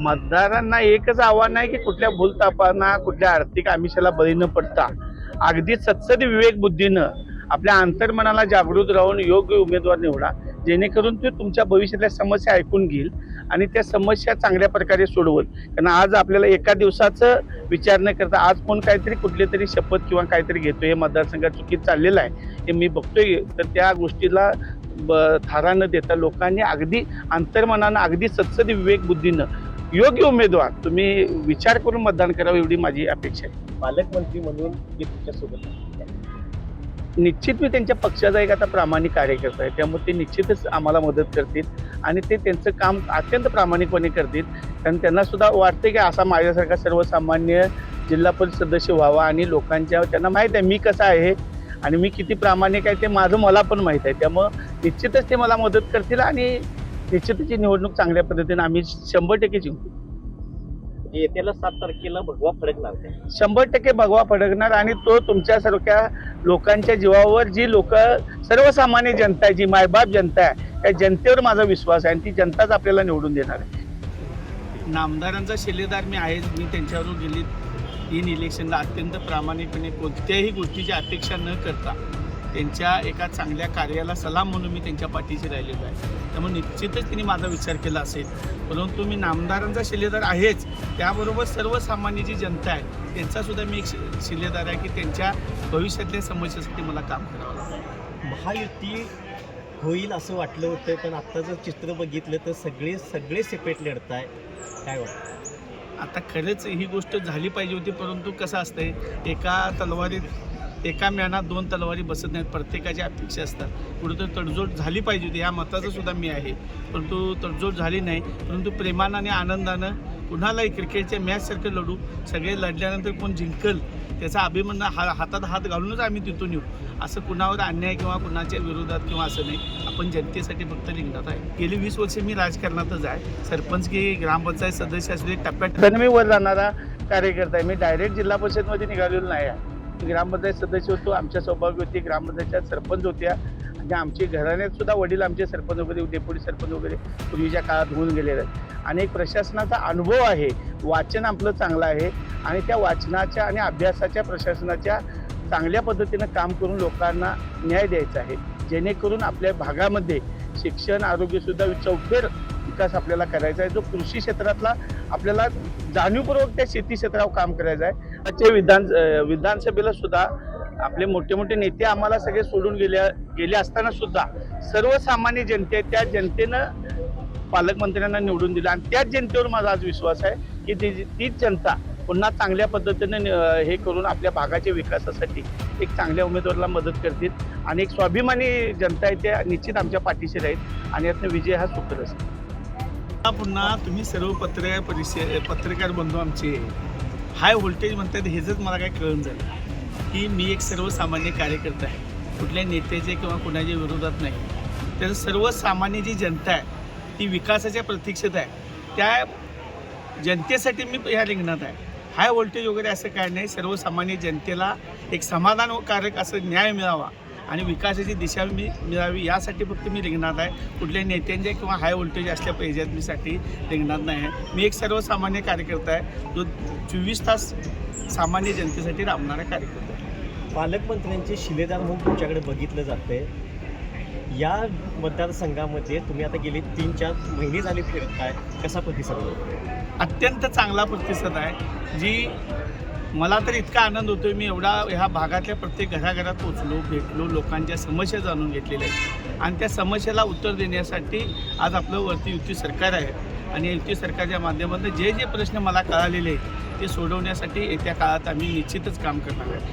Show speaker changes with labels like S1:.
S1: मतदारांना एकच आव्हान आहे की कुठल्या भूलतापांना कुठल्या आर्थिक आमिषाला बळी न पडता अगदी सत्सद विवेक बुद्धीनं आपल्या अंतर्मनाला जागृत राहून योग्य उमेदवार निवडा, जेणेकरून ते तुमच्या भविष्यातल्या समस्या ऐकून घेईल आणि त्या समस्या चांगल्या प्रकारे सोडवल. कारण आज आपल्याला एका दिवसाचं विचार न करता आज कोण काहीतरी कुठली तरी शपथ किंवा काहीतरी घेतो, हे मतदारसंघात चुकीत चाललेलं आहे हे मी बघतोय. तर त्या गोष्टीला थारा न देता लोकांनी अगदी अंतर्मनानं अगदी सत्सद विवेक बुद्धीनं योग्य उमेदवार तुम्ही विचार करून मतदान करावं, एवढी माझी अपेक्षा आहे.
S2: पालकमंत्री म्हणून मी तुमच्यासोबत
S1: निश्चित मी त्यांच्या पक्षाचा एक आता प्रामाणिक कार्यकर्ता आहे, त्यामुळे ते निश्चितच आम्हाला मदत करतील आणि ते त्यांचं काम अत्यंत प्रामाणिकपणे करतील. कारण त्यांना सुद्धा वाटतं की असा माझ्यासारखा सर्वसामान्य जिल्हा परिषद सदस्य व्हावा आणि लोकांच्या त्यांना माहीत आहे मी कसा आहे आणि मी किती प्रामाणिक आहे ते माझं मला पण माहीत आहे. त्यामुळं निश्चितच ते मला मदत करतील आणि निश्चितच ही निवडणूक चांगल्या पद्धतीने आम्ही 100% जिंकू.
S2: येत्याला 7 तारखेला भगवा फडकणार काय?
S1: 100% भगवा फडकणार आणि तो तुमच्यासारख्या लोकांच्या जीवावर जी लोक सर्वसामान्य जनता आहे, जी मायबाप जनता आहे, त्या जनतेवर माझा विश्वास आहे आणि ती जनताच आपल्याला निवडून देणार आहे. नामदारांचा शिलेदार मी आहेच. मी त्यांच्यावर गेली 3 इलेक्शनला अत्यंत प्रामाणिकपणे कोणत्याही गोष्टीची अपेक्षा न करता त्यांच्या एका चांगल्या कार्याला सलाम म्हणून मी त्यांच्या पाठीशी राहिलेलो आहे. त्यामुळे निश्चितच त्यांनी माझा विचार केला असेल. परंतु मी नामदारांचा शिलेदार आहेच, त्याबरोबर सर्वसामान्य जी जनता आहे त्यांचासुद्धा मी एक शिलेदार आहे की त्यांच्या भविष्यातल्या समस्येसाठी मला काम करावं लागतं.
S2: महायुती होईल असं वाटलं होतं, पण आता जर चित्र बघितलं तर सगळे सेपरेट लढत आहे. काय वाटतं?
S1: आता खरंच ही गोष्ट झाली पाहिजे होती, परंतु कसं असतंय एका म्यानात 2 तलवारी बसत नाहीत. प्रत्येकाच्या अपेक्षा असतात. कुठंतरी तडजोड झाली पाहिजे होती, ह्या मताचं सुद्धा मी आहे, परंतु तडजोड झाली नाही. परंतु प्रेमानं आणि आनंदानं कुणालाही क्रिकेटच्या मॅचसारखं लढू. सगळे लढल्यानंतर कोण जिंकल त्याचा अभिमान हातात हात घालूनच आम्ही तिथून येऊ. असं कुणावर अन्याय किंवा कुणाच्या विरोधात किंवा असं नाही. आपण जनतेसाठी फक्त रिंगणात आहे. गेली 20 वर्ष मी राजकारणातच आहे. सरपंच की ग्रामपंचायत सदस्य असले टप्प्याटप्प्याने मी वर जाणारा कार्यकर्ता आहे. मी डायरेक्ट जिल्हा परिषदमध्ये निघालेलो नाही आहे. ग्रामपंचायत सदस्य होतो. आमच्या सौभाग्य होती ग्रामपंचायतच्या सरपंच होत्या आणि आमच्या घराण्यात सुद्धा वडील आमचे सरपंच वगैरे डेप्युटी सरपंच वगैरे पूर्वीच्या काळात होऊन गेलेले आहेत. आणि एक प्रशासनाचा अनुभव आहे. वाचन आपलं चांगलं आहे आणि त्या वाचनाच्या आणि अभ्यासाच्या प्रशासनाच्या चांगल्या पद्धतीनं काम करून लोकांना न्याय द्यायचा आहे, जेणेकरून आपल्या भागामध्ये शिक्षण आरोग्यसुद्धा चौफेर विकास आपल्याला करायचा आहे. जो कृषी क्षेत्रातला आपल्याला जाणीवपूर्वक त्या शेती क्षेत्रावर काम करायचं आहे. त्याचे विधानसभेला सुद्धा आपले मोठे मोठे नेते आम्हाला सगळे सोडून गेले असताना सुद्धा सर्वसामान्य जनते त्या जनतेनं पालकमंत्र्यांना निवडून दिलं आणि त्याच जनतेवर माझा आज विश्वास आहे की तीच जनता पुन्हा चांगल्या पद्धतीने हे करून आपल्या भागाच्या विकासासाठी एक चांगल्या उमेदवाराला मदत करतील आणि एक स्वाभिमानी जनता आहे त्या निश्चित आमच्या पाठीशी राहील आणि यातनं विजय हा सुखद असेल. पुन्हा तुम्ही सर्व पत्रकार बंधू आमचे हाय व्होल्टेज म्हणतात, हेच मला काय कळून झालं की मी एक सर्वसामान्य कार्यकर्ता आहे, कुठल्या नेत्याचे किंवा कुणाच्या विरोधात नाही. तर सर्वसामान्य जी जनता आहे ती विकासाच्या प्रतीक्षेत आहे. त्या जनतेसाठी मी ह्या रिंगणात आहे. हाय व्होल्टेज वगैरे असं काय नाही. सर्वसामान्य जनतेला एक समाधानकारक असं न्याय मिळावा आणि विकासाची दिशा मिळावी यासाठी फक्त मी रिंगणात आहे. कुठल्या नेत्यांच्या किंवा हाय व्होल्टेज असल्या पाहिजेत मी साठी रिंगणात नाही आहे. मी एक सर्वसामान्य कार्यकर्ता आहे जो 24 तास सामान्य जनतेसाठी राबणारा कार्यकर्ता आहे.
S2: पालकमंत्र्यांचे शिलेदार म्हणून तुमच्याकडे बघितलं जातंय. या मतदारसंघामध्ये तुम्ही आता गेले 3-4 महिने झाले फिरताय, कसा प्रतिसाद होतो?
S1: अत्यंत चांगला प्रतिसाद आहे. जी मला तर इतका आनंद होतो. मी ह्या भागातल्या प्रत्येक घराघरात पोचलो, भेटलो, लोकांच्या समस्या जाणून घेतलेल्या आहेत आणि त्या समस्येला उत्तर देण्यासाठी आज आपलं वरती युती सरकार आहे आणि या युती सरकारच्या माध्यमातून जे प्रश्न मला कळालेले आहेत ते सोडवण्यासाठी येत्या काळात आम्ही निश्चितच काम करणार आहे.